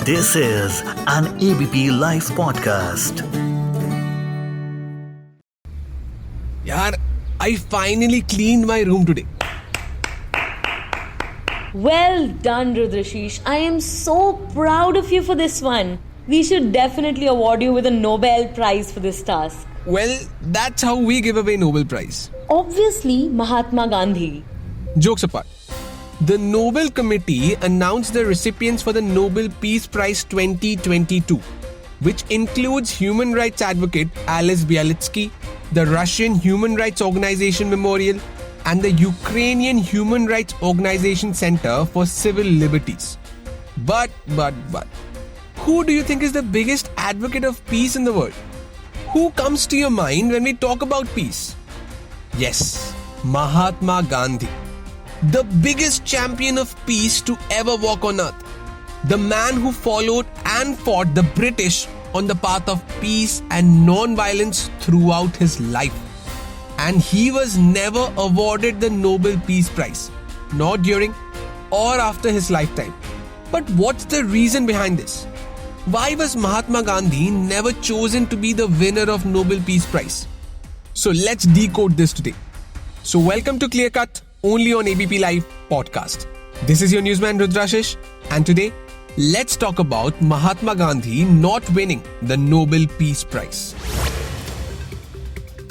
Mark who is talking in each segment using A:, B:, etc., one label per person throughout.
A: This is an ABP Live Podcast.
B: Yaar, I finally cleaned my room today.
C: Well done, Rudrashish. I am so proud of you for this one. We should definitely award you with a Nobel Prize for this task.
B: Well, that's how we give away Nobel Prize.
C: Obviously, Mahatma Gandhi.
B: Jokes apart. The Nobel Committee announced the recipients for the Nobel Peace Prize 2022, which includes human rights advocate Alice Bialysky, the Russian Human Rights Organization Memorial, and the Ukrainian Human Rights Organization Center for Civil Liberties. But, who do you think is the biggest advocate of peace in the world? Who comes to your mind when we talk about peace? Yes, Mahatma Gandhi. The biggest champion of peace to ever walk on earth. The man who followed and fought the British on the path of peace and non-violence throughout his life. And he was never awarded the Nobel Peace Prize, not during or after his lifetime. But what's the reason behind this? Why was Mahatma Gandhi never chosen to be the winner of Nobel Peace Prize? So let's decode this today. So welcome to Clear Cut, only on ABP Live Podcast. This is your newsman Rudrashish, and today let's talk about Mahatma Gandhi not winning the Nobel Peace Prize.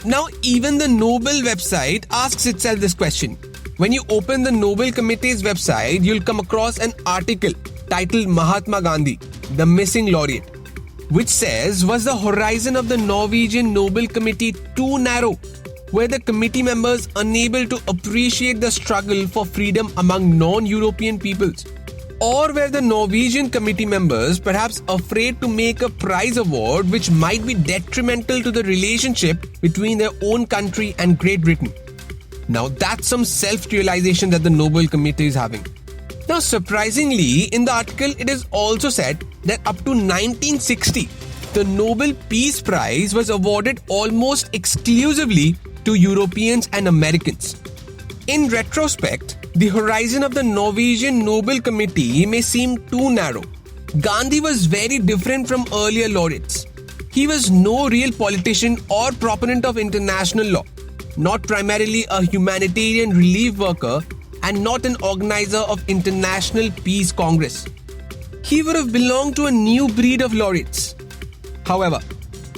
B: Now, even the Nobel website asks itself this question. When you open the Nobel Committee's website, you'll come across an article titled Mahatma Gandhi, the Missing Laureate, which says, was the horizon of the Norwegian Nobel Committee too narrow? Were the committee members unable to appreciate the struggle for freedom among non-European peoples? Or were the Norwegian committee members perhaps afraid to make a prize award which might be detrimental to the relationship between their own country and Great Britain? Now that's some self-realization that the Nobel Committee is having. Now surprisingly, in the article it is also said that up to 1960, the Nobel Peace Prize was awarded almost exclusively to Europeans and Americans. In retrospect, the horizon of the Norwegian Nobel Committee may seem too narrow. Gandhi was very different from earlier laureates. He was no real politician or proponent of international law, not primarily a humanitarian relief worker, and not an organizer of International Peace Congress. He would have belonged to a new breed of laureates. However,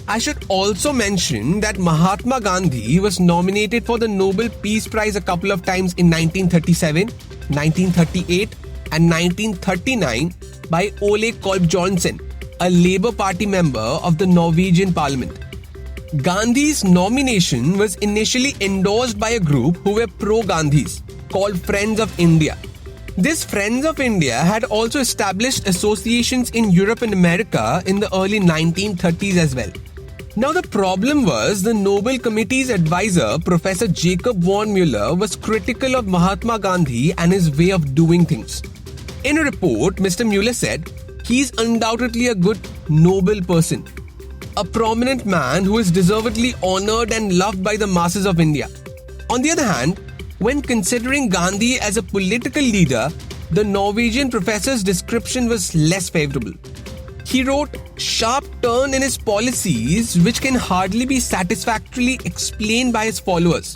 B: I should also mention that Mahatma Gandhi was nominated for the Nobel Peace Prize a couple of times in 1937, 1938 and 1939 by Ole Kolb-Johnsen, a Labour Party member of the Norwegian Parliament. Gandhi's nomination was initially endorsed by a group who were pro-Gandhis, called Friends of India. This Friends of India had also established associations in Europe and America in the early 1930s as well. Now the problem was the Nobel Committee's advisor, Professor Jacob von Mueller, was critical of Mahatma Gandhi and his way of doing things. In a report, Mr. Mueller said, he's undoubtedly a good, noble person. A prominent man who is deservedly honored and loved by the masses of India. On the other hand, when considering Gandhi as a political leader, the Norwegian professor's description was less favorable. He wrote, sharp turn in his policies which can hardly be satisfactorily explained by his followers.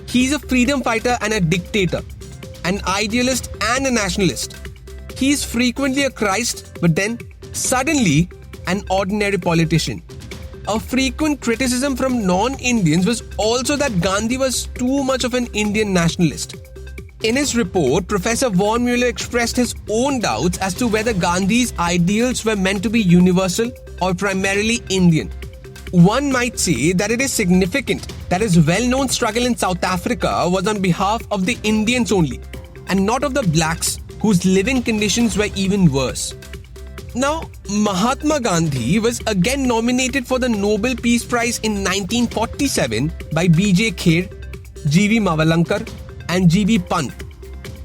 B: He's a freedom fighter and a dictator, an idealist and a nationalist. He's frequently a Christ, but then suddenly an ordinary politician. A frequent criticism from non-Indians was also that Gandhi was too much of an Indian nationalist. In his report, Professor von Mueller expressed his own doubts as to whether Gandhi's ideals were meant to be universal or primarily Indian. One might say that it is significant that his well-known struggle in South Africa was on behalf of the Indians only, and not of the blacks whose living conditions were even worse. Now, Mahatma Gandhi was again nominated for the Nobel Peace Prize in 1947 by B.J. Kher, G.V. Mavalankar and G.B. Pant.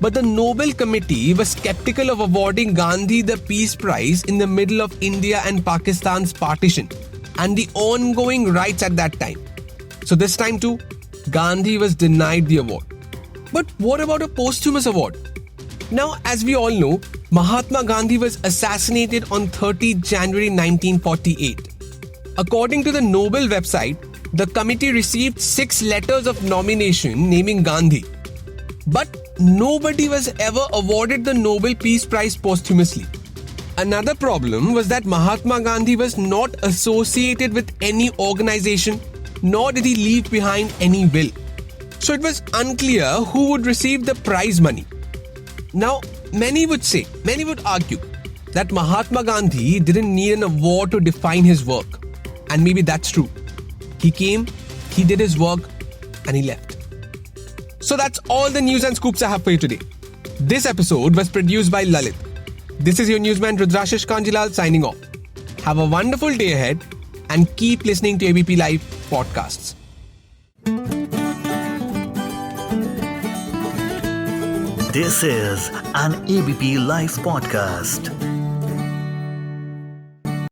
B: But the Nobel Committee was skeptical of awarding Gandhi the Peace Prize in the middle of India and Pakistan's partition and the ongoing riots at that time. So this time too, Gandhi was denied the award. But what about a posthumous award? Now, as we all know, Mahatma Gandhi was assassinated on 30 January 1948. According to the Nobel website, the committee received 6 letters of nomination naming Gandhi. But nobody was ever awarded the Nobel Peace Prize posthumously. Another problem was that Mahatma Gandhi was not associated with any organization, nor did he leave behind any will. So it was unclear who would receive the prize money. Now, many would argue that Mahatma Gandhi didn't need an award to define his work. And maybe that's true. He came, he did his work, and he left. So that's all the news and scoops I have for you today. This episode was produced by Lalit. This is your newsman Rudrashish Kanjilal signing off. Have a wonderful day ahead and keep listening to ABP Live Podcasts.
A: This is an ABP Live Podcast.